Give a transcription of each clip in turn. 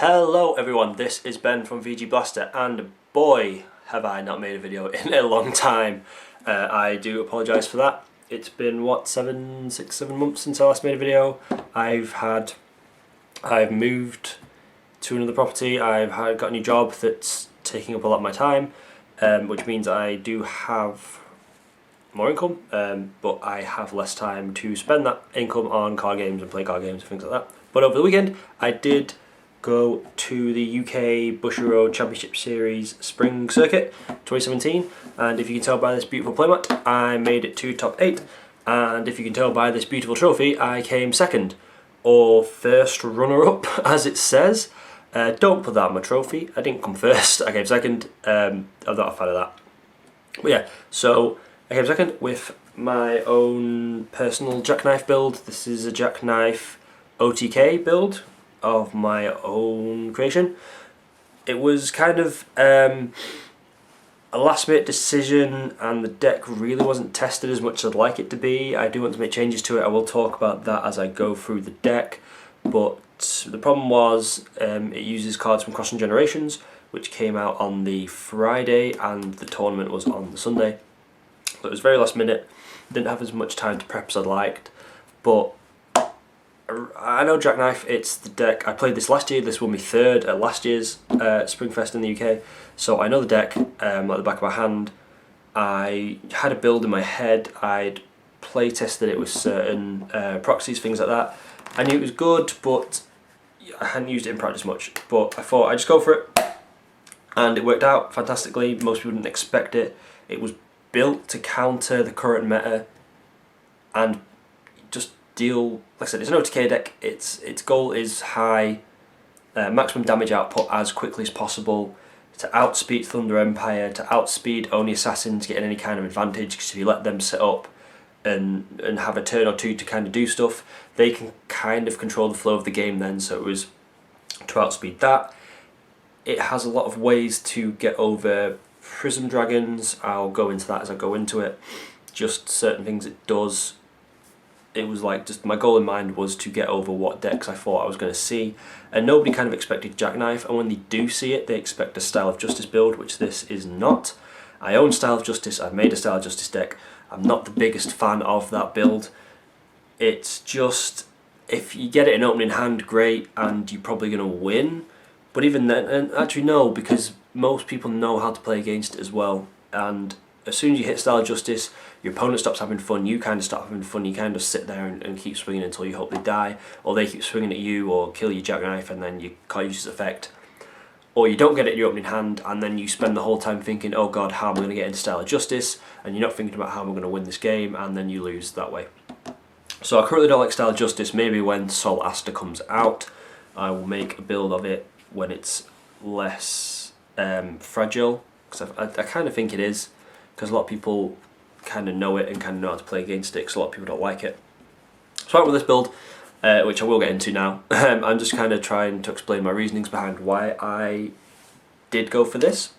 Hello everyone, this is Ben from VGBlaster, and boy have I not made a video in a long time. I do apologise for that. It's been what, 7 months since I last made a video. I've moved to another property. Got a new job that's taking up a lot of my time, which means I do have more income, but I have less time to spend that income on card games and play card games and things like that. But over the weekend I did go to the UK Buddyfight Championship Series Spring Circuit 2017, and if you can tell by this beautiful playmat, I made it to top 8, and if you can tell by this beautiful trophy, I came second, or first runner-up as it says. Don't put that on my trophy. I didn't come first, I came second. I'm not a fan of that. But yeah, so I came second with my own personal Jackknife build. This is a Jackknife OTK build of my own creation. It was kind of a last minute decision, and the deck really wasn't tested as much as I'd like it to be. I do want to make changes to it. I will talk about that as I go through the deck, but the problem was it uses cards from Crossing Generations, which came out on the Friday and the tournament was on the Sunday. So it was very last minute, didn't have as much time to prep as I'd liked, but I know Jackknife, it's the deck. I played this last year. This won me third at last year's Springfest in the UK, so I know the deck like the back of my hand. I had a build in my head. I'd play tested it with certain proxies, things like that. I knew it was good, but I hadn't used it in practice much. But I thought I'd just go for it, and it worked out fantastically. Most people didn't expect it. It was built to counter the current meta and just deal, like I said, it's an OTK deck. Its goal is high, maximum damage output as quickly as possible, to outspeed Thunder Empire, to outspeed only Assassins, getting any kind of advantage, because if you let them set up and have a turn or two to kind of do stuff, they can kind of control the flow of the game then. So it was to outspeed that. It has a lot of ways to get over Prism Dragons. I'll go into that as I go into it. Just certain things it does. It was like, just my goal in mind was to get over what decks I thought I was going to see, and nobody kind of expected Jackknife, and when they do see it, they expect a Style of Justice build, which this is not. I own Style of Justice, I've made a Style of Justice deck. I'm not the biggest fan of that build. It's just, if you get it in opening hand, great, and you're probably going to win, but even then, and actually no, because most people know how to play against it as well, and as soon as you hit Style of Justice, your opponent stops having fun, you kind of stop having fun, you kind of sit there and keep swinging until you hope they die, or they keep swinging at you or kill your Jackknife and then you can't use its effect. Or you don't get it in your opening hand and then you spend the whole time thinking, oh god, how am I going to get into Style of Justice? And you're not thinking about how am I going to win this game, and then you lose that way. So I currently don't like Style of Justice. Maybe when Sol Aster comes out, I will make a build of it when it's less fragile, because I kind of think it is, because a lot of people kind of know it and kind of know how to play against it, because a lot of people don't like it. So I went with this build, which I will get into now. I'm just kind of trying to explain my reasonings behind why I did go for this.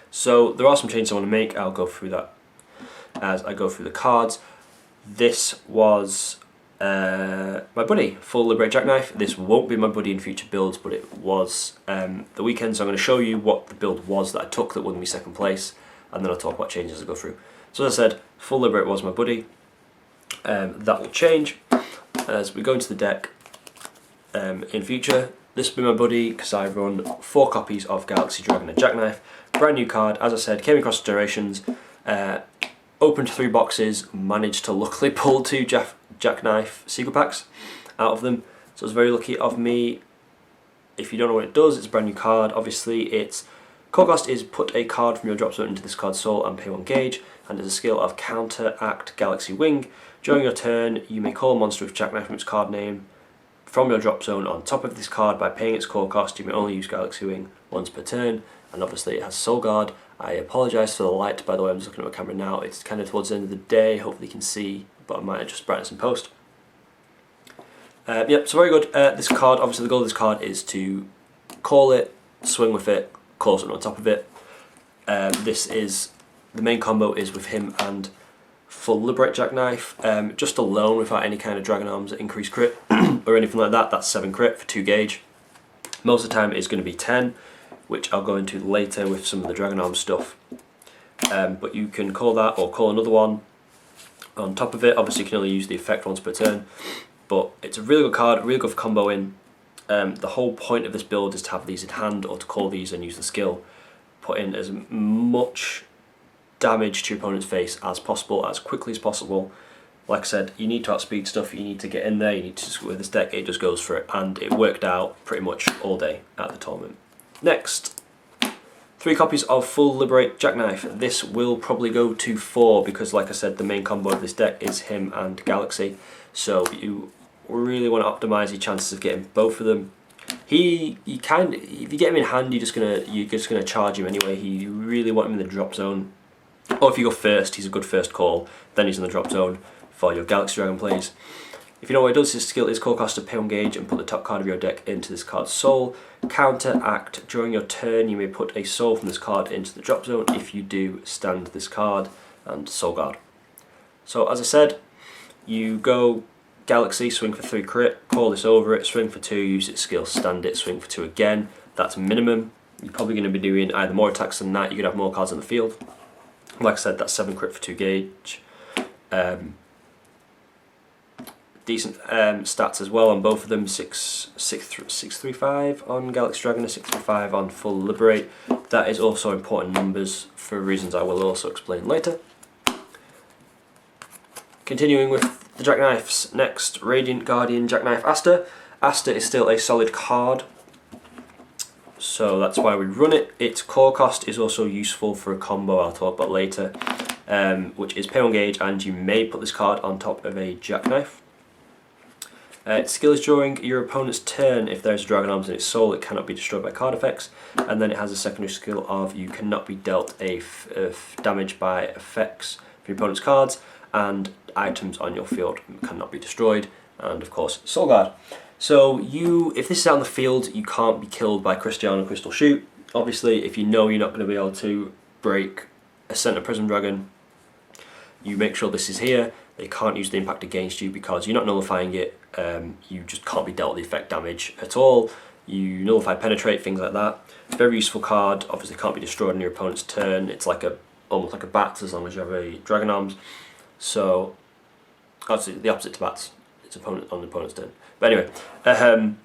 So there are some changes I want to make. I'll go through that as I go through the cards. This was my buddy, Full Liberate Jackknife. This won't be my buddy in future builds, but it was the weekend, so I'm going to show you what the build was that I took that won me second place, and then I'll talk about changes as I go through. So as I said, Full Liberate was my buddy. That will change as we go into the deck in future. This will be my buddy because I run 4 copies of Galaxy Dragon and Jackknife. Brand new card, as I said, came across Generations, opened 3 boxes, managed to luckily pull 2 Jackknife secret packs out of them. So it's very lucky of me. If you don't know what it does, it's a brand new card. Obviously, its core cost is put a card from your drop zone into this card's soul and pay 1 gauge, and there's a skill of Counteract Galaxy Wing. During your turn, you may call a monster with Jackknife from its card name from your drop zone on top of this card. By paying its core cost, you may only use Galaxy Wing once per turn, and obviously it has Soul Guard. I apologise for the light, by the way. I'm just looking at my camera now. It's kind of towards the end of the day, hopefully you can see, but I might adjust brightness in post. Yep, so very good. This card, obviously the goal of this card is to call it, swing with it, call something on top of it. This is, the main combo is with him and Full Liberate Jackknife, just alone without any kind of Dragon Arms that increase crit or anything like that. That's 7 crit for 2 gauge. Most of the time it's going to be 10, which I'll go into later with some of the Dragon Arm stuff. But you can call that or call another one on top of it. Obviously you can only use the effect once per turn, but it's a really good card, really good for comboing. The whole point of this build is to have these in hand or to call these and use the skill. Put in as much damage to your opponent's face as possible, as quickly as possible. Like I said, you need to outspeed stuff, you need to get in there, you need to, with this deck it just goes for it, and it worked out pretty much all day at the tournament. Next, 3 copies of Full Liberate Jackknife. This will probably go to 4 because, like I said, the main combo of this deck is him and Galaxy, so you really want to optimise your chances of getting both of them. If you get him in hand, you're just gonna charge him anyway. You really want him in the drop zone, or if you go first, he's a good first call. Then he's in the drop zone for your Galaxy Dragon plays. If you know what it does, his skill is call cost to pay on gauge and put the top card of your deck into this card's soul. Counteract, during your turn you may put a soul from this card into the drop zone. If you do, stand this card and soul guard. So as I said, you go Galaxy, swing for 3 crit, call this over it, swing for 2, use its skill, stand it, swing for 2 again. That's minimum. You're probably going to be doing either more attacks than that, you could have more cards on the field. Like I said, that's 7 crit for 2 gauge. Decent stats as well on both of them, 635 on Galaxy Dragon and 635 on Full Liberate. That is also important numbers for reasons I will also explain later. Continuing with the Jackknives, next, Radiant Guardian Jackknife Aster. Aster is still a solid card, so that's why we run it. Its core cost is also useful for a combo I'll talk about later, which is pay on gauge, and you may put this card on top of a Jackknife. Its skill is during your opponent's turn. If there is a Dragon Arms in its soul, it cannot be destroyed by card effects, and then it has a secondary skill of you cannot be dealt damage by effects from your opponent's cards, and items on your field cannot be destroyed, and of course soul guard. So if this is out on the field, you can't be killed by Cristiano Crystal Shoot. Obviously, if you know you're not going to be able to break a Center Prism Dragon, you make sure this is here. They can't use the impact against you because you're not nullifying it. You just can't be dealt the effect damage at all. You nullify penetrate, things like that. Very useful card. Obviously can't be destroyed on your opponent's turn. It's like almost like a bat as long as you have a Dragon Arms. So obviously the opposite to bats. It's on the opponent's turn. But anyway, so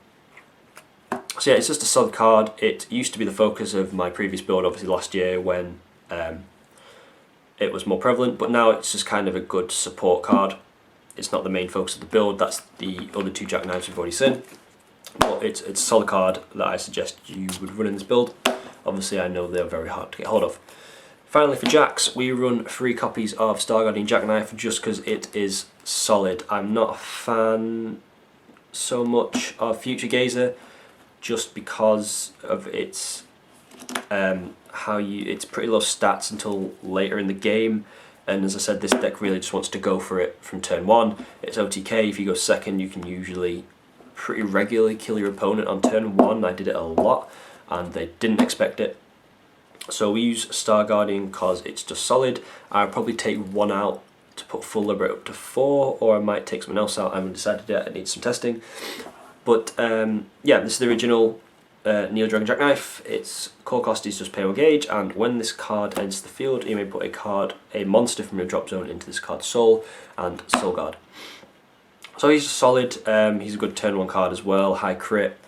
yeah, it's just a solid card. It used to be the focus of my previous build, obviously last year when it was more prevalent, but now it's just kind of a good support card. It's not the main focus of the build. That's the other 2 Jackknives we've already seen. But it's a solid card that I suggest you would run in this build. Obviously I know they're very hard to get hold of. Finally for Jacks, we run 3 copies of Star Guardian Jackknife just because it is solid. I'm not a fan so much of Future Gazer just because of its it's pretty low stats until later in the game, and as I said, this deck really just wants to go for it from turn 1. It's OTK. If you go second, you can usually pretty regularly kill your opponent on turn 1. I did it a lot and they didn't expect it. So we use Star Guardian because it's just solid. I'll probably take 1 out to put Full Liberate up to 4, or I might take someone else out. I haven't decided yet, it needs some testing. But yeah, this is the original Neo Dragon Jackknife. Its core cost is just pay on gauge, and when this card enters the field, you may put a monster from your drop zone into this card's soul and soul guard. So he's solid. He's a good turn 1 card as well. High crit,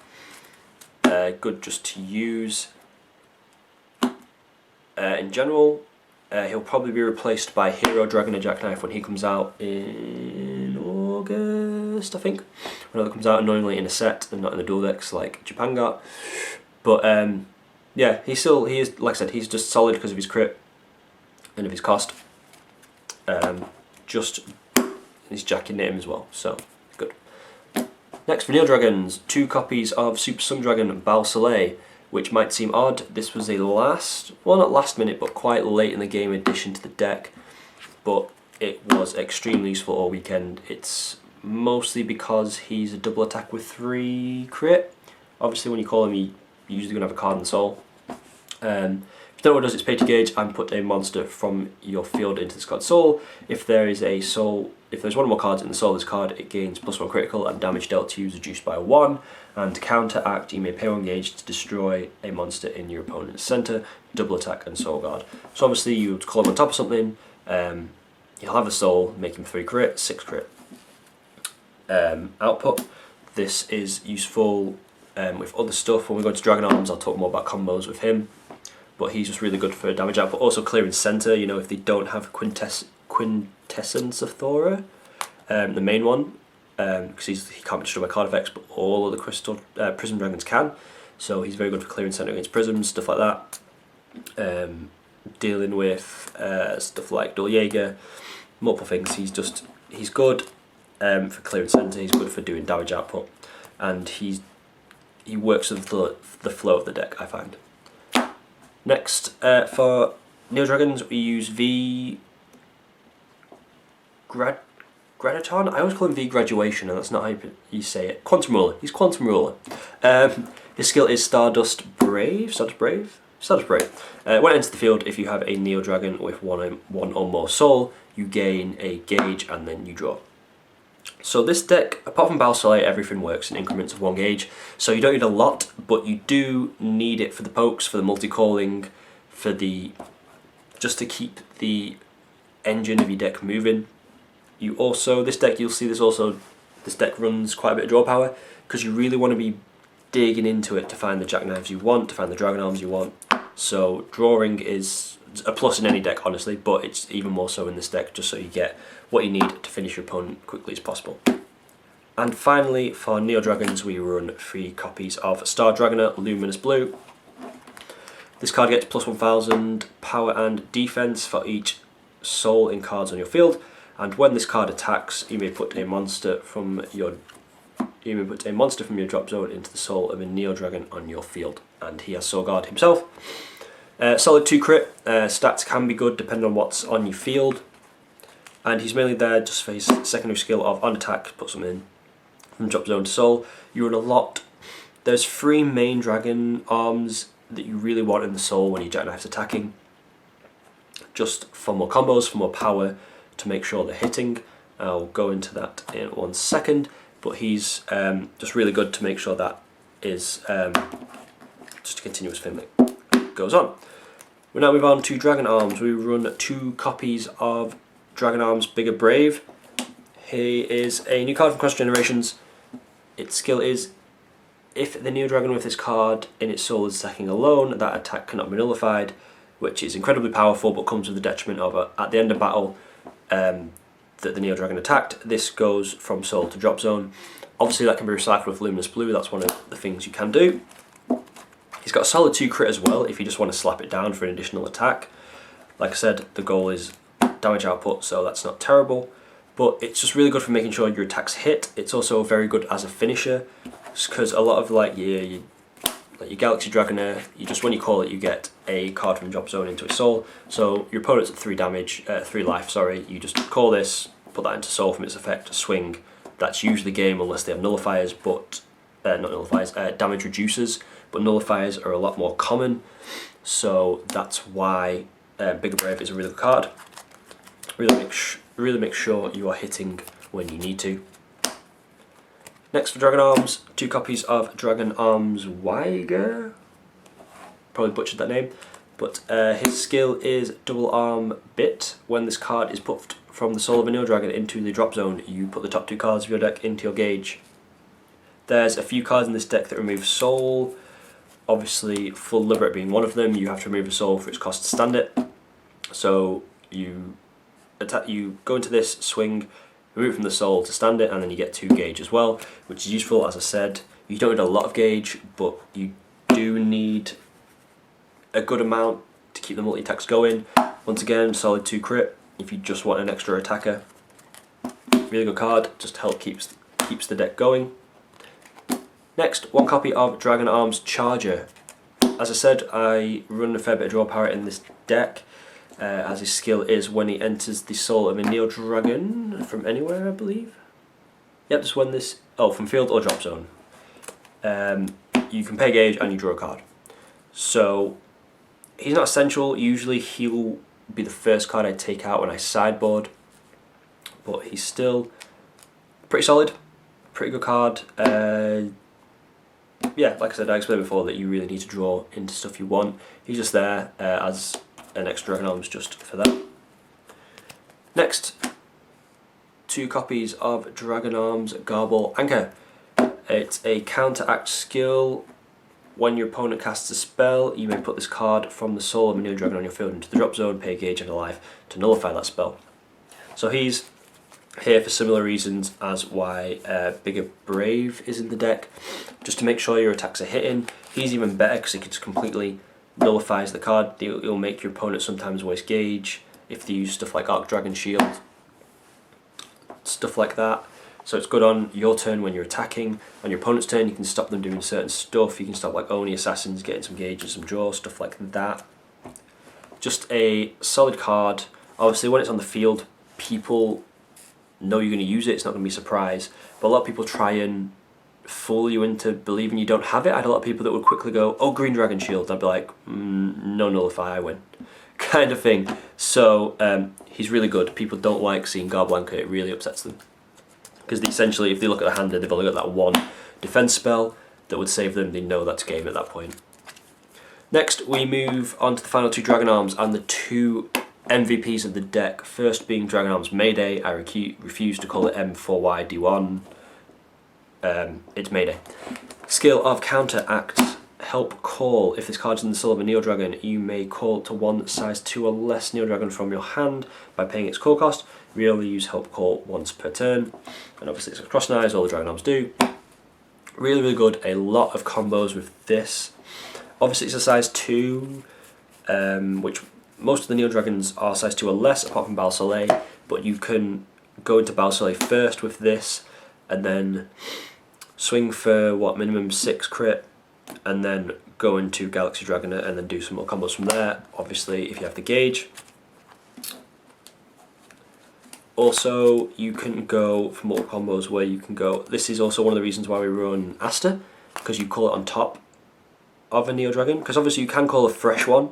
good just to use. In general, he'll probably be replaced by Hero Dragon and Jackknife when he comes out in August, I think. When it comes out, annoyingly in a set and not in the dual decks like Japan got. But yeah, he is, like I said, he's just solid because of his crit and of his cost. Just his Jack in name as well, so good. Next for Neo Dragons, 2 copies of Super Sun Dragon Bal Soleil, which might seem odd. This was a not last minute, but quite late in the game addition to the deck, but it was extremely useful all weekend. It's mostly because he's a double attack with 3 crit. Obviously when you call him, you're usually going to have a card in the soul. If you don't know what it does, it's pay to gauge and put a monster from your field into this card's soul. If there's one or more cards in the soul of this card, it gains +1 critical and damage dealt to you is reduced by 1. And to counteract, you may pay 1 gauge to destroy a monster in your opponent's centre, double attack and soul guard. So obviously you would call him on top of something, you'll have a soul, make him 3 crit, 6 crit. Output. This is useful with other stuff. When we go into Dragon Arms, I'll talk more about combos with him. But he's just really good for damage output. Also clearing centre, you know, if they don't have Quintessence of Thora, the main one, because he can't be destroyed by card effects, but all of the Crystal Prism Dragons can. So he's very good for clearing centre against prisms, stuff like that. Dealing with stuff like Dual Jaeger, multiple things. He's good for clearing centre. He's good for doing damage output, and he works with the flow of the deck, I find. Next, for Neo Dragons, we use Gradaton? I always call him V Graduation, and that's not how you say it. Quantum Ruler. He's Quantum Ruler. His skill is Stardust Brave. Stardust Brave? Stardust Brave. When it enters the field, if you have a Neo Dragon with one or more soul, you gain a gauge and then you draw. So this deck, apart from Battle Slay, everything works in increments of 1 gauge. So you don't need a lot, but you do need it for the pokes, for the multi-calling, just to keep the engine of your deck moving. You'll see this deck runs quite a bit of draw power, because you really want to be digging into it to find the Jackknives you want, to find the Dragon Arms you want. So drawing is a plus in any deck, honestly, but it's even more so in this deck, just so you get what you need to finish your opponent quickly as possible. And finally, for Neo Dragons, we run 3 copies of Star Dragoner Luminous Blue. This card gets +1000 power and defense for each soul in cards on your field, and when this card attacks, you may put a monster from your drop zone into the soul of a Neo Dragon on your field, and he has Soul Guard himself. Solid 2 crit, stats can be good depending on what's on your field, and he's mainly there just for his secondary skill of on attack, put something in from drop zone to soul. You run a lot. There's 3 main dragon arms that you really want in the soul when your Jackknife's attacking, just for more combos, for more power, to make sure they're hitting. I'll go into that in 1 second, but he's just really good to make sure that is just a continuous thing that goes on. We now move on to Dragon Arms. We run 2 copies of Dragon Arms Bigger Brave. He is a new card from Cross Generations. Its skill is, if the Neo Dragon with this card in its soul is attacking alone, that attack cannot be nullified, which is incredibly powerful but comes with the detriment of at the end of battle that the Neo Dragon attacked, this goes from soul to drop zone. Obviously that can be recycled with Luminous Blue, that's one of the things you can do. He's got a solid 2 crit as well if you just want to slap it down for an additional attack. Like I said, the goal is damage output, so that's not terrible. But it's just really good for making sure your attacks hit. It's also very good as a finisher, because a lot of like your Galaxy Dragonair, when you call it, you get a card from drop zone into its soul. So your opponent's at 3 life, sorry. You just call this, put that into soul from its effect, swing. That's usually game unless they have nullifiers, but not nullifiers, damage reducers. But nullifiers are a lot more common, so that's why Bigger Brave is a really good card. Really make sure you are hitting when you need to. Next for Dragon Arms, 2 copies of Dragon Arms Weiger. Probably butchered that name, but his skill is Double Arm Bit. When this card is put from the soul of a Neo Dragon into the drop zone, you put the top 2 cards of your deck into your gauge. There's a few cards in this deck that remove soul. Obviously, Full Liberate being one of them. You have to remove a soul for its cost to stand it. So you go into this, swing, remove it from the soul to stand it, and then you get 2 gauge as well, which is useful. As I said, you don't need a lot of gauge, but you do need a good amount to keep the multi-attacks going. Once again, solid 2 crit if you just want an extra attacker. Really good card, just help keeps the deck going. Next, 1 copy of Dragon Arms Charger. As I said, I run a fair bit of draw power in this deck, as his skill is when he enters the soul of a Neo Dragon from anywhere, I believe. Yep, just when this, from field or drop zone. You can pay gauge and you draw a card. So he's not essential. Usually he'll be the first card I take out when I sideboard, but he's still pretty solid, pretty good card. Yeah, like I said, I explained before that you really need to draw into stuff you want. He's just there as an extra Dragon Arms just for that. Next, 2 copies of Dragon Arms Garble Anchor. It's a counteract skill. When your opponent casts a spell, you may put this card from the soul of a Neo-Dragon on your field into the drop zone, pay a gauge and a life to nullify that spell. So he's here for similar reasons as why Bigger Brave is in the deck, just to make sure your attacks are hitting. He's even better because he just completely nullifies the card. He'll make your opponent sometimes waste gauge if they use stuff like Arc Dragon Shield, stuff like that. So it's good on your turn when you're attacking. On your opponent's turn, you can stop them doing certain stuff. You can stop like Oni Assassins, getting some gauge and some draw, stuff like that. Just a solid card. Obviously, when it's on the field, people know you're going to use it. It's not going to be a surprise. But a lot of people try and fool you into believing you don't have it. I had a lot of people that would quickly go, "Oh, Green Dragon Shield." I'd be like, "No nullify, I win," kind of thing. So he's really good. People don't like seeing Garble Anchor. It really upsets them. Because essentially, if they look at the hand and they've only got that one defense spell that would save them, they know that's game at that point. Next, we move on to the final 2 Dragon Arms and the 2 MVPs of the deck. First being Dragon Arms Mayday. I refuse to call it M4YD1. It's Mayday. Skill of Counteract. Help call. If this card is in the soul of a Neo-Dragon, you may call to 1 size 2 or less Neo-Dragon from your hand by paying its call cost. We only use Help Call once per turn. And obviously it's a cross knives, all the Dragon Arms do. Really, really good. A lot of combos with this. Obviously it's a size 2, which most of the Neo-Dragons are size 2 or less, apart from Bal Soleil. But you can go into Bal Soleil first with this, and then swing for, what, minimum 6 crit, and then go into Galaxy Dragoner and then do some more combos from there, obviously if you have the gauge. Also, you can go for multiple combos where you can go, this is also one of the reasons why we run Aster, because you call it on top of a Neo-Dragon, because obviously you can call a fresh one,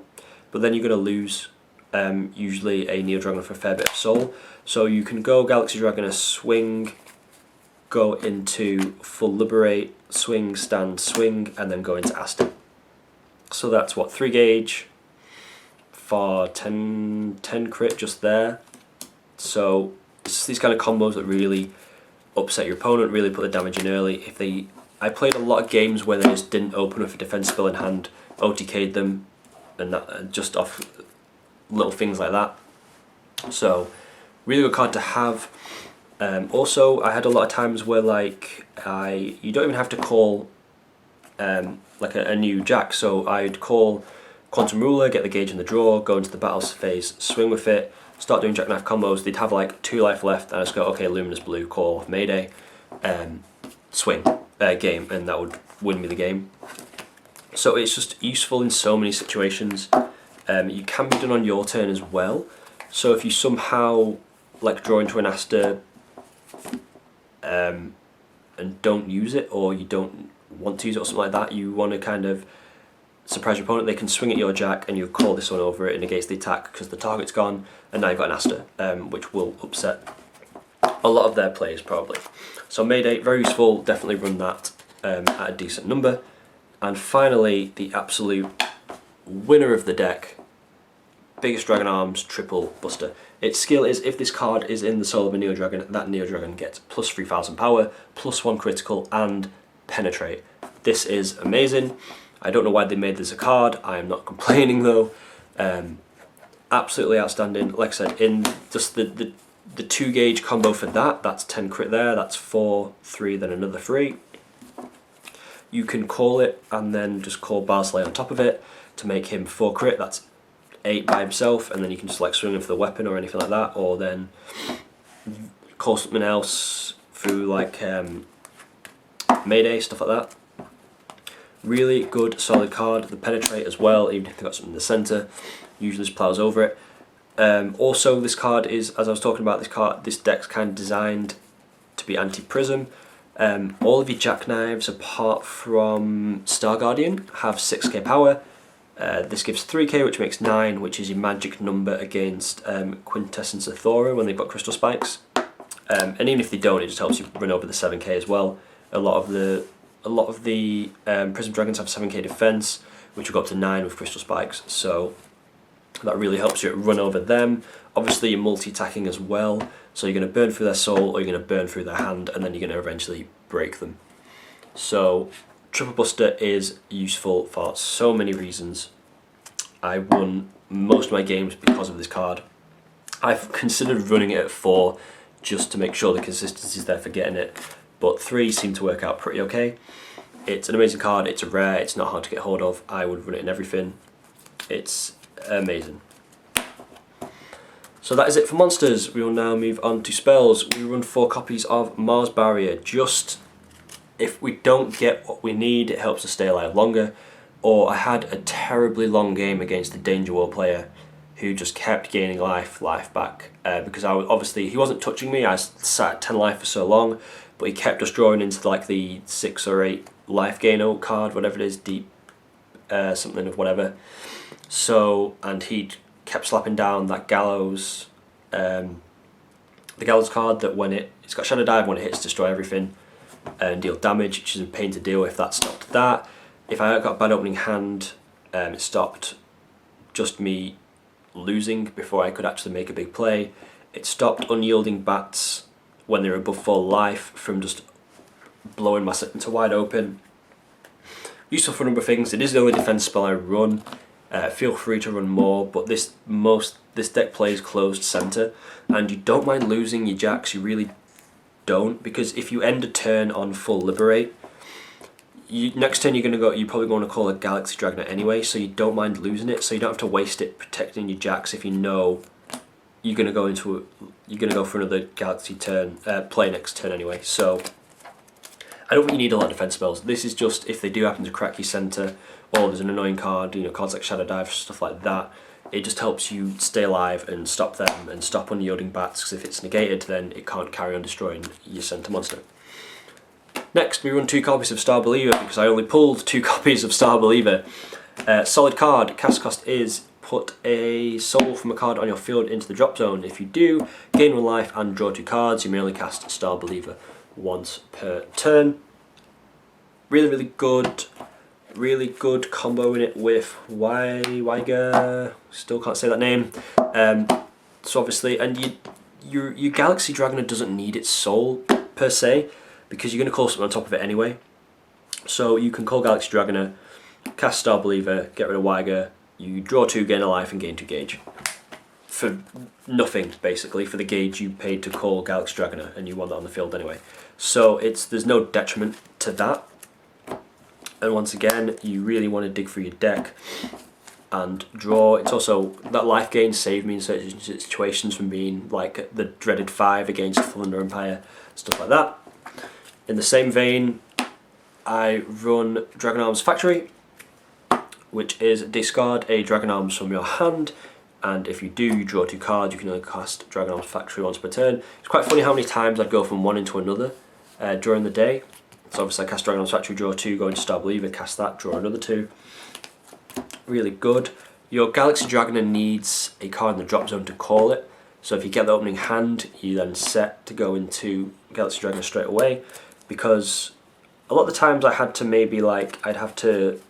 but then you're going to lose usually a Neo-Dragon for a fair bit of soul. So you can go Galaxy Dragoner, swing, go into full Liberate, swing, stand, swing, and then go into Aster. So that's what, 3 gauge for 10 crit just there. So it's these kind of combos that really upset your opponent, really put the damage in early. I played a lot of games where they just didn't open with a defense spell in hand, OTK'd them, and that just off little things like that. So really good card to have. Also, I had a lot of times where you don't even have to call like a new Jack. So I'd call Quantum Ruler, get the gauge in the draw, go into the battle phase, swing with it, start doing Jackknife combos. They'd have like 2 life left, and I just go, okay, Luminous Blue, call off Mayday, swing, game, and that would win me the game. So it's just useful in so many situations. You can be done on your turn as well. So if you somehow like draw into an Aster and don't use it, or you don't want to use it or something like that, you want to kind of surprise your opponent, they can swing at your Jack and you call this one over it and negates the attack because the target's gone, and now you've got an Aster, which will upset a lot of their players probably. So Mayday, very useful, definitely run that at a decent number. And finally, the absolute winner of the deck, biggest Dragon Arms Triple Buster. Its skill is, if this card is in the soul of a Neo-Dragon, that Neo-Dragon gets plus 3000 power, plus 1 critical, and penetrate. This is amazing. I don't know why they made this a card. I am not complaining though. Absolutely outstanding. Like I said, in just the 2 gauge combo for that, that's 10 crit there, that's 4, 3, then another 3. You can call it and then just call Bal Soleil on top of it to make him 4 crit, that's 8 by himself, and then you can just like swing him for the weapon or anything like that, or then call something else through like Mayday, stuff like that. Really good, solid card. The penetrate as well, even if they've got something in the centre, usually just plows over it. Also, this card is, as I was talking about, this deck's kind of designed to be anti-prism. All of your Jackknives, apart from Star Guardian, have 6k power. This gives 3k, which makes 9, which is your magic number against Quintessence Athora when they've got crystal spikes. And even if they don't, it just helps you run over the 7k as well. A lot of the Prism Dragons have 7k defense, which will go up to 9 with crystal spikes. So that really helps you run over them. Obviously, you're multi-attacking as well, so you're going to burn through their soul, or you're going to burn through their hand, and then you're going to eventually break them. So Triple Buster is useful for so many reasons. I won most of my games because of this card. I've considered running it at 4 just to make sure the consistency is there for getting it, but 3 seemed to work out pretty okay. It's an amazing card, it's a rare, it's not hard to get hold of. I would run it in everything. It's amazing. So that is it for monsters. We will now move on to spells. We run 4 copies of Mars Barrier. Just if we don't get what we need, it helps us stay alive longer. Or I had a terribly long game against a Danger World player who just kept gaining life back because obviously he wasn't touching me. I sat at 10 life for so long, but he kept us drawing into like the 6 or 8 life gain oak card, whatever it is, deep something of whatever. So, and he kept slapping down that gallows, the gallows card that when it's got Shadow Dive, when it hits destroy everything and deal damage, which is a pain to deal with. That stopped that. If I got a bad opening hand, it stopped just me losing before I could actually make a big play. It stopped unyielding bats when they were above 4 life from just blowing my center wide open. Useful for a number of things. It is the only defense spell I run. Feel free to run more, but this deck plays closed center, and you don't mind losing your jacks. You really don't, because if you end a turn on full liberate, next turn you're probably going to call a Galaxy Dragonaut anyway, so you don't mind losing it. So you don't have to waste it protecting your jacks if you know you're going to go for another Galaxy turn play next turn anyway. So I don't think you need a lot of defense spells. This is just if they do happen to crack your center, or there's an annoying card, cards like Shadow Dive, stuff like that. It just helps you stay alive and stop them and stop unyielding bats, because if it's negated, then it can't carry on destroying your center monster. Next, we run 2 copies of Star Believer because I only pulled 2 copies of Star Believer. Solid card. Cast cost is put a soul from a card on your field into the drop zone. If you do, gain 1 life and draw 2 cards. You may only cast Star Believer once per turn. Really good combo in it with Weiger. Still can't say that name. So obviously, and your Galaxy Dragonaut doesn't need its soul per se, because you're going to call something on top of it anyway. So you can call Galaxy Dragonaut, cast Star Believer, get rid of Weiger, you draw 2, gain a life, and gain 2 gauge. For nothing, basically, for the gauge you paid to call Galaxy Dragonaut, and you want that on the field anyway. So there's no detriment to that. And once again, you really want to dig through your deck and draw. It's also, that life gain saved me in certain situations from being like the dreaded 5 against Thunder Empire, stuff like that. In the same vein, I run Dragon Arms Factory, which is discard a Dragon Arms from your hand, and if you do, you draw 2 cards. You can only cast Dragon Arms Factory once per turn. It's quite funny how many times I'd go from one into another during the day. So obviously I cast Dragon Arms Factory, draw 2, go into Star Believer, cast that, draw another 2. Really good. Your Galaxy Dragonaut needs a card in the drop zone to call it. So if you get the opening hand, you then set to go into Galaxy Dragonaut straight away. Because a lot of the times I had to I'd have to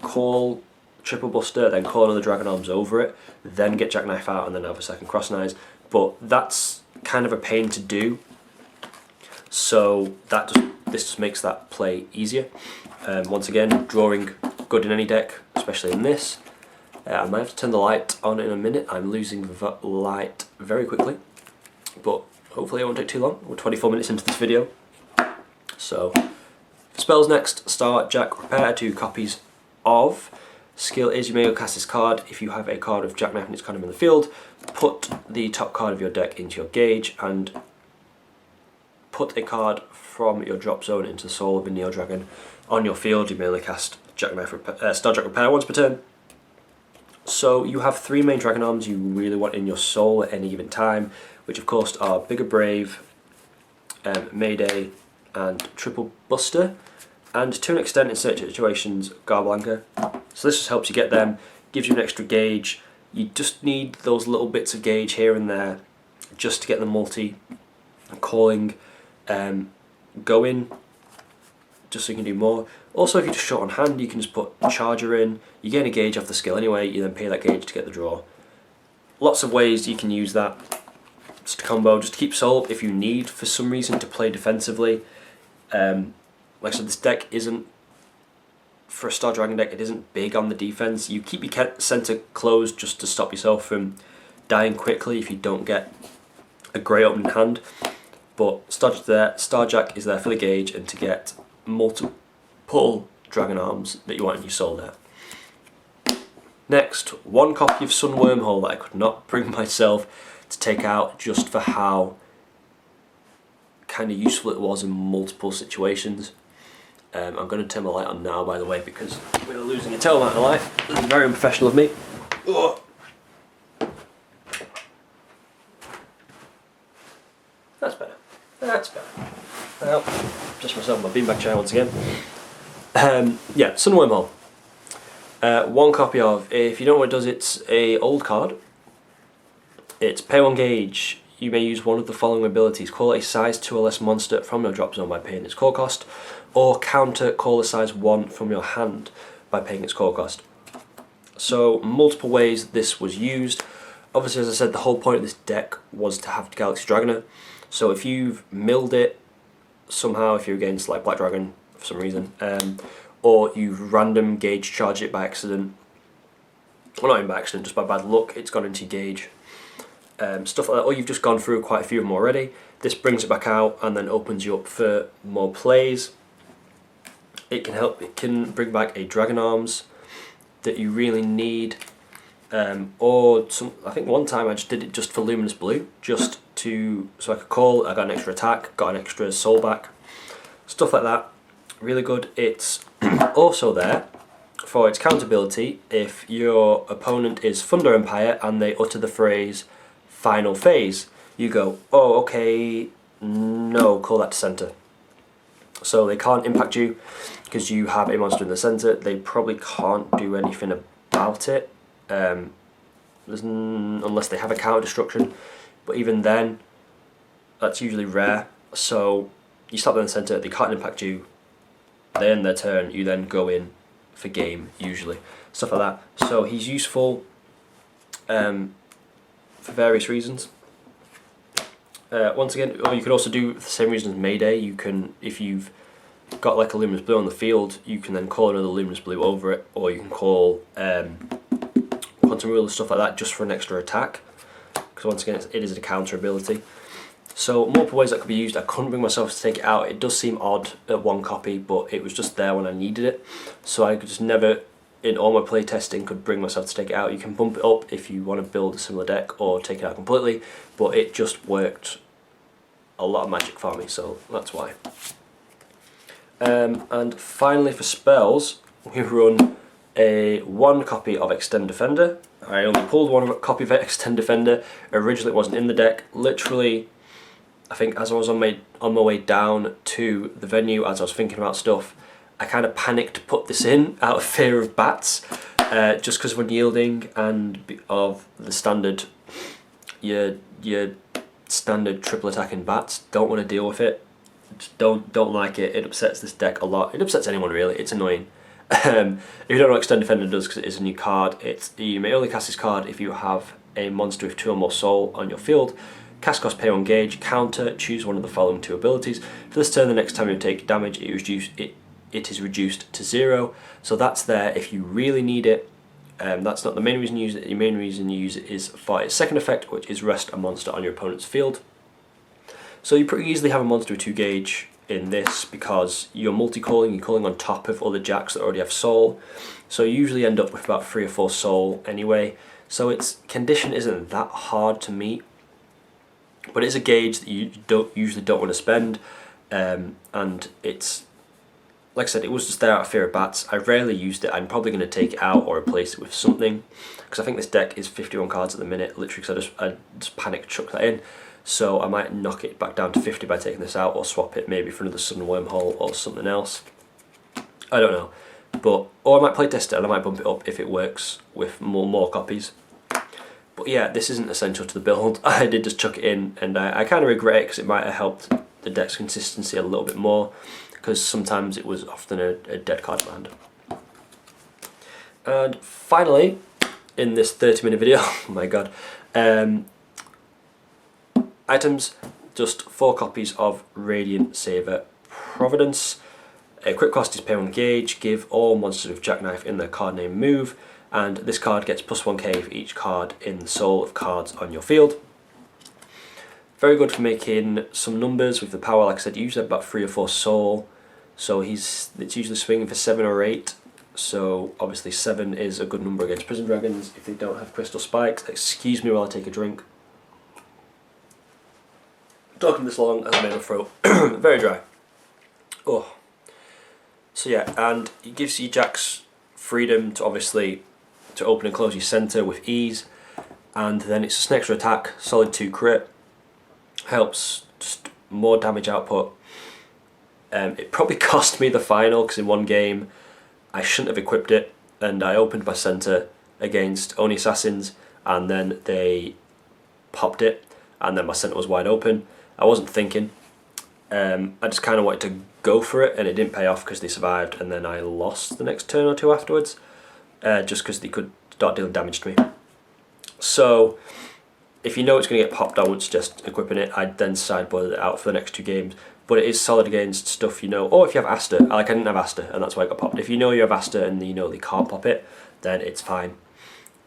call Triple Buster, then call another Dragon Arms over it, then get Jackknife out and then have a second Cross Knives. But that's kind of a pain to do. So this just makes that play easier. Once again, drawing good in any deck, especially in this. I might have to turn the light on in a minute. I'm losing the light very quickly, but hopefully it won't take too long. We're 24 minutes into this video. So, for spells next, Star Jack Repair, 2 copies of. Skill is you may cast this card. If you have a card of Jackknife and its kind in the field, put the top card of your deck into your gauge and put a card from your drop zone into the soul of a Neo Dragon on your field. You may only cast Star Jack Repair once per turn. So you have 3 main Dragon Arms you really want in your soul at any given time, which of course are Bigger Brave, Mayday, and Triple Buster, and to an extent in certain situations, Garblanca. So this just helps you get them, gives you an extra gauge. You just need those little bits of gauge here and there just to get the multi-calling going, just so you can do more. Also, if you're just short on hand, you can just put a charger in, you gain a gauge off the skill anyway, you then pay that gauge to get the draw. Lots of ways you can use that. Just a combo, just to keep soul up if you need for some reason to play defensively. Like I said, this deck isn't, for a Star Dragon deck, it isn't big on the defense. You keep your center closed just to stop yourself from dying quickly if you don't get a great opening hand. But Starjack is there for the gauge and to get multiple Dragon Arms that you want in your soul there. Next, one copy of Sun Wormhole that I could not bring myself to take out just for how kind of useful it was in multiple situations. I'm going to turn my light on now, by the way, because we're losing a tail amount of light. This is very unprofessional of me. Oh. That's better. That's better. Well, just myself my beanbag chair once again. Yeah, Sun Wormhole. One copy of, if you don't know what it does, it's a old card. It's pay 1 gauge. You may use one of the following abilities. Call a size 2 or less monster from your drop zone by paying its core cost, or counter call a size 1 from your hand by paying its core cost. So multiple ways this was used. Obviously, as I said, the whole point of this deck was to have Galaxy Dragoner. So if you've milled it somehow, if you're against like Black Dragon for some reason, or you've random gauge charged it by accident, well, not even by accident, just by bad luck, it's gone into your gauge. Stuff like that, or you've just gone through quite a few of them already. This brings it back out and then opens you up for more plays. It can help. It can bring back a Dragon Arms that you really need, or some. I think one time I just did it just for Luminous Blue, just to so I could call. I got an extra attack, got an extra soul back, stuff like that. Really good. It's also there for its counter ability if your opponent is Thunder Empire and they utter the phrase "Final Phase." You go, oh, okay, no, call that to center. So they can't impact you because you have a monster in the center. They probably can't do anything about it unless they have a counter destruction. But even then, that's usually rare. So you stop them in the center, they can't impact you. They end their turn, you then go in for game, usually. Stuff like that. So he's useful for various reasons. Once again, or you could also do the same reason as Mayday. You can, if you've got like a Luminous Blue on the field, you can then call another Luminous Blue over it, or you can call Quantum Rule and stuff like that just for an extra attack. Because once again, it is a counter ability. So multiple ways that could be used. I couldn't bring myself to take it out. It does seem odd at one copy, but it was just there when I needed it. So I could just never, in all my play testing, could bring myself to take it out. You can bump it up if you want to build a similar deck or take it out completely, but it just worked a lot of magic for me, so that's why. And finally for spells, we run one copy of Extend Defender. I only pulled one copy of Extend Defender. Originally it wasn't in the deck. Literally, I think as I was on my way down to the venue, as I was thinking about stuff, I kind of panicked to put this in out of fear of bats, just because when yielding and of the standard, your standard triple attacking bats, don't want to deal with it. Just don't like it. It upsets this deck a lot. It upsets anyone really. It's annoying. If you don't know what Extend Defender does, because it is a new card, you may only cast this card if you have a monster with 2 or more soul on your field. Cast cost pay 1 gauge, counter, choose one of the following 2 abilities. For this turn, the next time you take damage, it is reduced to 0. So that's there if you really need it. That's not the main reason you use it. The main reason you use it is for its second effect, which is rest a monster on your opponent's field. So you pretty easily have a monster with 2 gauge in this because you're multi-calling, you're calling on top of other jacks that already have soul. So you usually end up with about 3 or 4 soul anyway. So its condition isn't that hard to meet, but it's a gauge that you usually don't want to spend, and it's, like I said, it was just there out of fear of bats. I rarely used it. I'm probably going to take it out or replace it with something, because I think this deck is 51 cards at the minute, literally because I just panicked, chucked that in. So I might knock it back down to 50 by taking this out, or swap it maybe for another Sun Wormhole or something else. I don't know. or I might play test it and I might bump it up if it works with more copies. But yeah, this isn't essential to the build. I did just chuck it in, and I kind of regret it because it might have helped the deck's consistency a little bit more, because sometimes it was often a dead card in my hand. And finally, in this 30-minute video, oh my god, items, just 4 copies of Radiant Saver Providence. Quick cost is pay 1 gauge, give all monsters with Jackknife in their card name move, and this card gets plus 1k for each card in the soul of cards on your field. Very good for making some numbers with the power. Like I said, usually about 3 or 4 soul, so it's usually swinging for 7 or 8. So obviously 7 is a good number against Prison Dragons if they don't have Crystal Spikes. Excuse me while I take a drink. Talking this long has made my throat very dry. Oh. So yeah, and it gives you Jacks freedom to obviously to open and close your centre with ease, and then it's just an extra attack, solid 2 crit, helps just more damage output. It probably cost me the final because in one game I shouldn't have equipped it, and I opened my centre against Oni Assassins and then they popped it and then my centre was wide open. I wasn't thinking. I just kind of wanted to go for it, and it didn't pay off because they survived, and then I lost the next turn or 2 afterwards, just because they could start dealing damage to me. So if you know it's going to get popped, I wouldn't suggest equipping it. I'd then sideboard it out for the next 2 games, but it is solid against stuff you know. Or if you have Aster, like I didn't have Aster and that's why I got popped. If you know you have Aster and you know they can't pop it, then it's fine.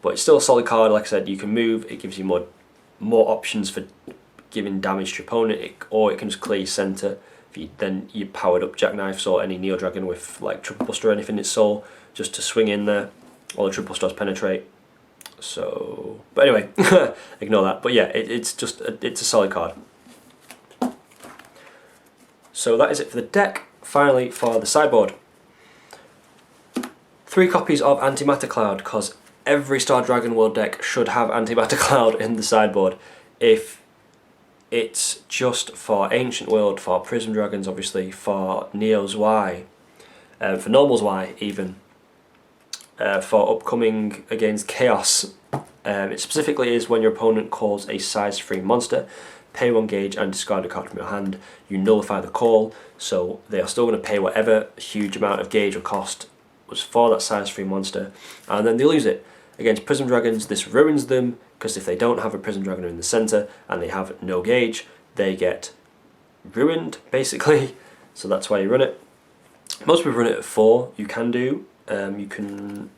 But it's still a solid card. Like I said, you can move, it gives you more options for giving damage to your opponent, or it can just clear your centre. Then you powered up Jackknives or any Neo Dragon with like Triple Buster or anything in its soul, just to swing in there, or the Triple Stars penetrate. So, but anyway, ignore that. But yeah, it's a solid card. So that is it for the deck. Finally, for the sideboard, 3 copies of Antimatter Cloud, because every Star Dragon World deck should have Antimatter Cloud in the sideboard. If it's just for Ancient World, for Prism Dragons obviously, for Neo's Y, for Normal's Y even, for upcoming against Chaos. It specifically is when your opponent calls a size 3 monster, pay 1 gauge and discard a card from your hand, you nullify the call, so they are still going to pay whatever huge amount of gauge or cost was for that size 3 monster, and then they lose it. Against Prism Dragons, this ruins them, because if they don't have a Prism Dragon in the centre and they have no gauge, they get ruined, basically. So that's why you run it. Most people run it at 4. You can do. You can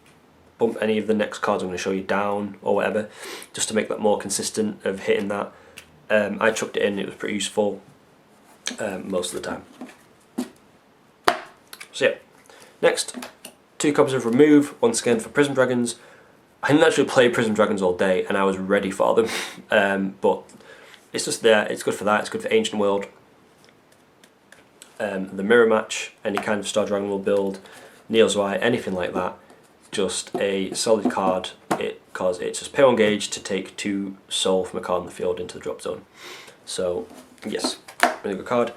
bump any of the next cards I'm going to show you down or whatever, just to make that more consistent of hitting that. I chucked it in, it was pretty useful most of the time. So yeah, next, 2 copies of Remove, once again for Prism Dragons. I didn't actually play Prism Dragons all day and I was ready for them, but it's just there, it's good for that, it's good for Ancient World, the Mirror Match, any kind of Star Dragon World build, Neo's Y, anything like that. Just a solid card, because it's just pay 1 gauge to take 2 soul from a card in the field into the drop zone. So yes, really good card.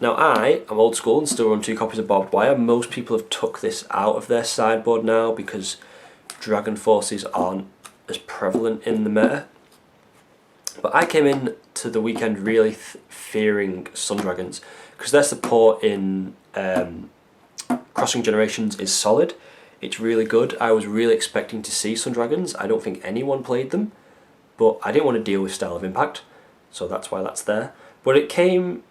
Now I am old school and still run 2 copies of Barbed Wire. Most people have took this out of their sideboard now because Dragon Forces aren't as prevalent in the meta. But I came in to the weekend really fearing Sun Dragons, because their support in Crossing Generations is solid. It's really good. I was really expecting to see Sun Dragons. I don't think anyone played them, but I didn't want to deal with Style of Impact, so that's why that's there. But it came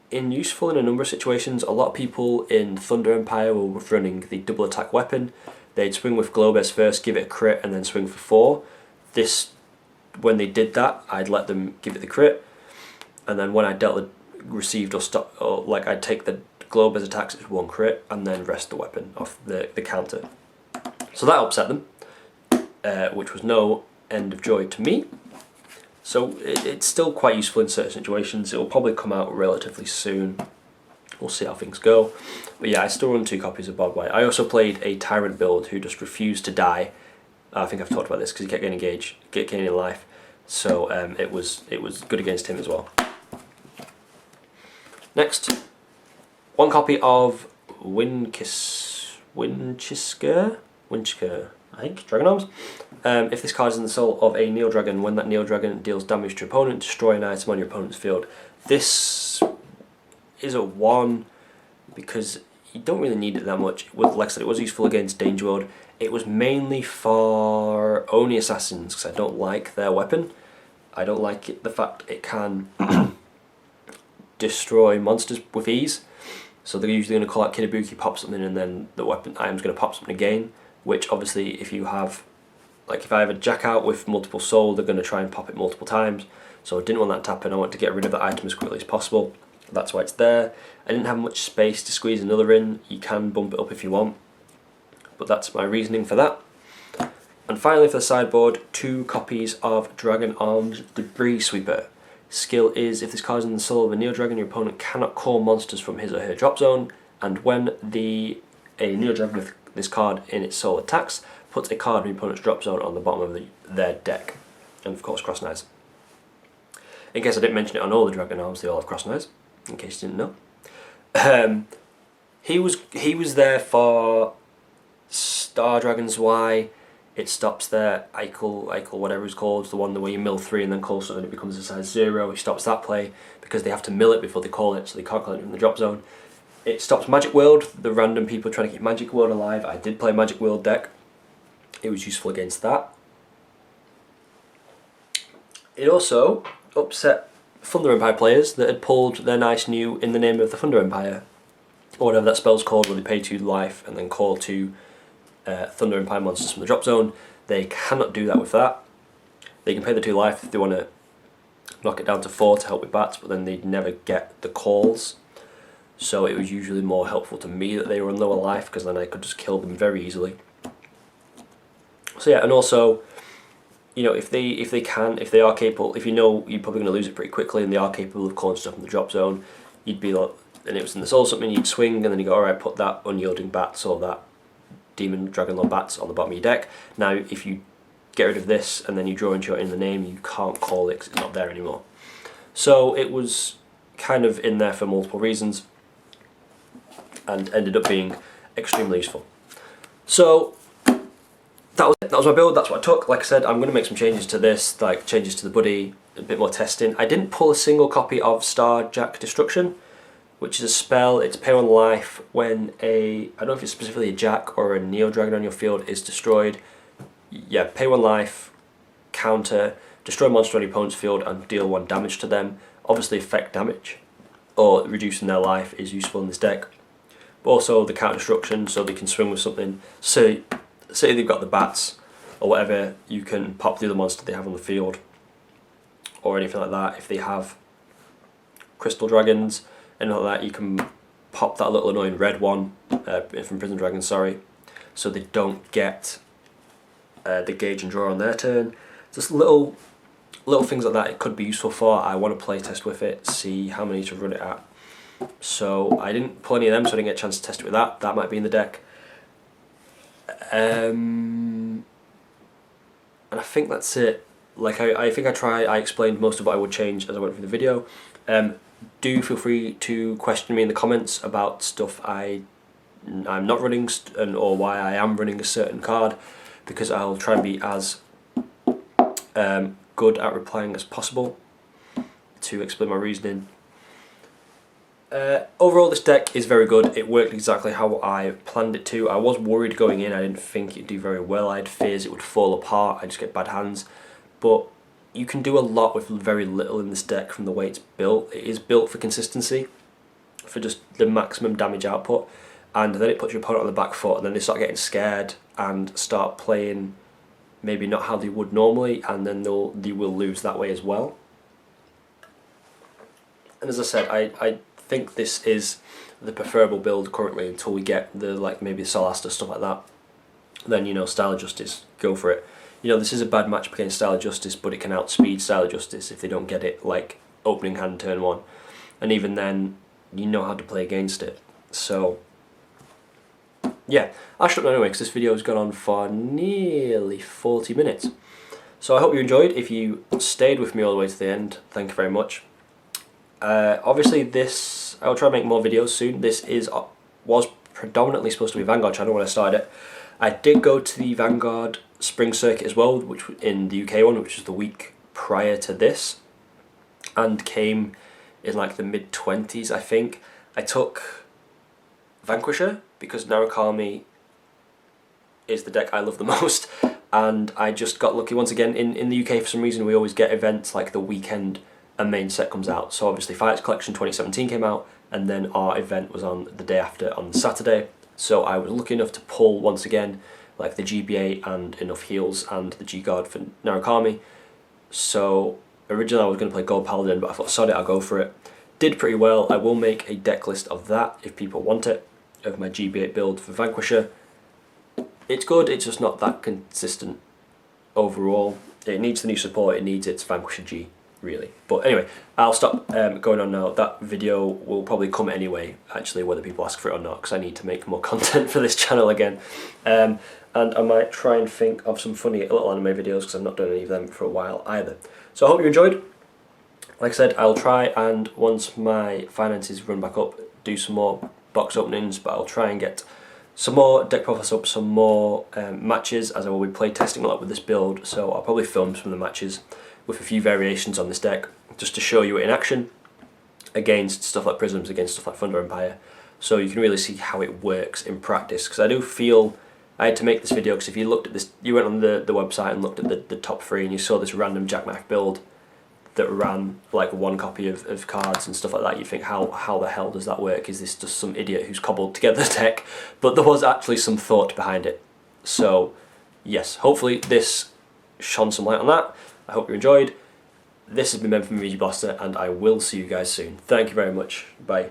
in useful in a number of situations. A lot of people in Thunder Empire were running the double attack weapon. They'd swing with Globez first, give it a crit, and then swing for 4. When they did that, I'd let them give it the crit, and then when I received or stopped, or like I'd take the Globez attacks as 1 crit, and then rest the weapon off the counter. So that upset them, which was no end of joy to me. So it's still quite useful in certain situations. It will probably come out relatively soon. We'll see how things go. But yeah, I still run 2 copies of Barbed Wire. I also played a Tyrant build who just refused to die. I think I've talked about this because he kept getting engaged, getting life. So it was good against him as well. Next, 1 copy of Windkiss Winchester, I think, Dragon Arms. If this card is in the soul of a Neo Dragon, when that Neo Dragon deals damage to your opponent, destroy an item on your opponent's field. This is a 1 because you don't really need it that much. Like I said, it was useful against Danger World. It was mainly for Oni Assassins because I don't like their weapon. I don't like it, the fact it can destroy monsters with ease. So they're usually going to call out Kidabuki, pop something, and then the weapon item's going to pop something again. Which obviously, if you have, like if I have a Jack out with multiple soul, they're going to try and pop it multiple times. So I didn't want that to happen. I want to get rid of the item as quickly as possible. That's why it's there. I didn't have much space to squeeze another in. You can bump it up if you want, but that's my reasoning for that. And finally, for the sideboard, 2 copies of Dragon Arms Debris Sweeper. Skill is, if this card is in the soul of a Neo Dragon, your opponent cannot call monsters from his or her drop zone, and when a Neo Dragon with this card in its soul attacks, puts a card in your opponent's drop zone on the bottom of their deck. And of course, cross knives. In case I didn't mention it on all the Dragon Arms, they all have cross knives, in case you didn't know. He was there for Star Dragon's Y. It stops their Eichel, whatever it's called, the one where you mill 3 and then call something and it becomes a size 0. He stops that play because they have to mill it before they call it, so they can't call it from the drop zone. It stops Magic World, the random people trying to keep Magic World alive. I did play Magic World deck. It was useful against that. It also upset Thunder Empire players that had pulled their nice new In the Name of the Thunder Empire, or whatever that spell's called, where they pay 2 life and then call 2 Thunder Empire monsters from the drop zone. They cannot do that with that. They can pay the 2 life if they want to knock it down to 4 to help with bats, but then they'd never get the calls. So it was usually more helpful to me that they were on lower life, because then I could just kill them very easily. So yeah, and also, you know, if they are capable, if you know you're probably going to lose it pretty quickly, and they are capable of calling stuff in the drop zone, you'd be like, and it was in the soul something, you'd swing, and then you go, alright, put that unyielding bats or that Demon Dragon Lord bats on the bottom of your deck. Now, if you get rid of this and then you draw into your In the Name, you can't call it because it's not there anymore. So it was kind of in there for multiple reasons and ended up being extremely useful. So that was it. That was my build. That's what I took. Like I said, I'm going to make some changes to this, like changes to the buddy, a bit more testing. I didn't pull a single copy of Star Jack Destruction, which is a spell. It's pay 1 life when I don't know if it's specifically a Jack or a Neo Dragon on your field is destroyed. Yeah, pay 1 life, counter, destroy a monster on your opponent's field and deal 1 damage to them. Obviously effect damage, or reducing their life is useful in this deck. But also the counter destruction, so they can swing with something. So, say they've got the bats or whatever, you can pop the other monster they have on the field, or anything like that. If they have crystal dragons, and all that, you can pop that little annoying red one from Prison Dragon, sorry, so they don't get the gauge and draw on their turn. Just little things like that it could be useful for. I want to play test with it, see how many to run it at. So I didn't pull any of them, so I didn't get a chance to test it with that. That might be in the deck. And I think that's it. Like I think I explained most of what I would change as I went through the video. Do feel free to question me in the comments about stuff I'm not running or why I am running a certain card, because I'll try and be as good at replying as possible to explain my reasoning. Overall, this deck is very good. It worked exactly how I planned it to. I was worried going in. I didn't think it'd do very well. I had fears it would fall apart. I'd just get bad hands. But you can do a lot with very little in this deck from the way it's built. It is built for consistency, for just the maximum damage output, and then it puts your opponent on the back foot, and then they start getting scared and start playing maybe not how they would normally, and then they will lose that way as well. And as I said, I think this is the preferable build currently until we get the maybe the Solasta, stuff like that. Then, you know, Style of Justice, go for it. You know, this is a bad match against Style of Justice, but it can outspeed Style of Justice if they don't get it, like, opening hand turn 1. And even then, you know how to play against it. So, yeah. I'll shut up anyway, because this video has gone on for nearly 40 minutes. So I hope you enjoyed. If you stayed with me all the way to the end, thank you very much. Obviously, I'll try and make more videos soon. This was predominantly supposed to be a Vanguard channel when I started it. I did go to the Vanguard Spring Circuit as well, which in the UK one, which was the week prior to this, and came in like the mid-20s, I think. I took Vanquisher because Narukami is the deck I love the most, and I just got lucky once again. In the UK, for some reason, we always get events like the weekend a main set comes out. So obviously Fighters Collection 2017 came out, and then our event was on the day after, on Saturday. So I was lucky enough to pull once again like the GBA and enough heals and the G-Guard for Narukami. So originally I was going to play Gold Paladin, but I thought, sod it, I'll go for it. Did pretty well. I will make a deck list of that if people want it, of my GB8 build for Vanquisher. It's good, it's just not that consistent overall. It needs the new support, it needs its Vanquisher G, really. But anyway, I'll stop going on now. That video will probably come anyway, actually, whether people ask for it or not, because I need to make more content for this channel again. And I might try and think of some funny little anime videos, because I've not done any of them for a while either. So I hope you enjoyed. Like I said, I'll try and once my finances run back up, do some more box openings, but I'll try and get some more deck profiles up, some more matches, as I will be play testing a lot with this build. So I'll probably film some of the matches with a few variations on this deck, just to show you it in action against stuff like Prisms, against stuff like Thunder Empire, so you can really see how it works in practice. Because I do feel I had to make this video, because if you looked at this, you went on the website and looked at the top 3 and you saw this random Jackknife build that ran like one copy of cards and stuff like that, you think, how the hell does that work? Is this just some idiot who's cobbled together the deck? But there was actually some thought behind it. So yes, hopefully this shone some light on that. I hope you enjoyed. This has been Ben from VGBlaster, and I will see you guys soon. Thank you very much. Bye.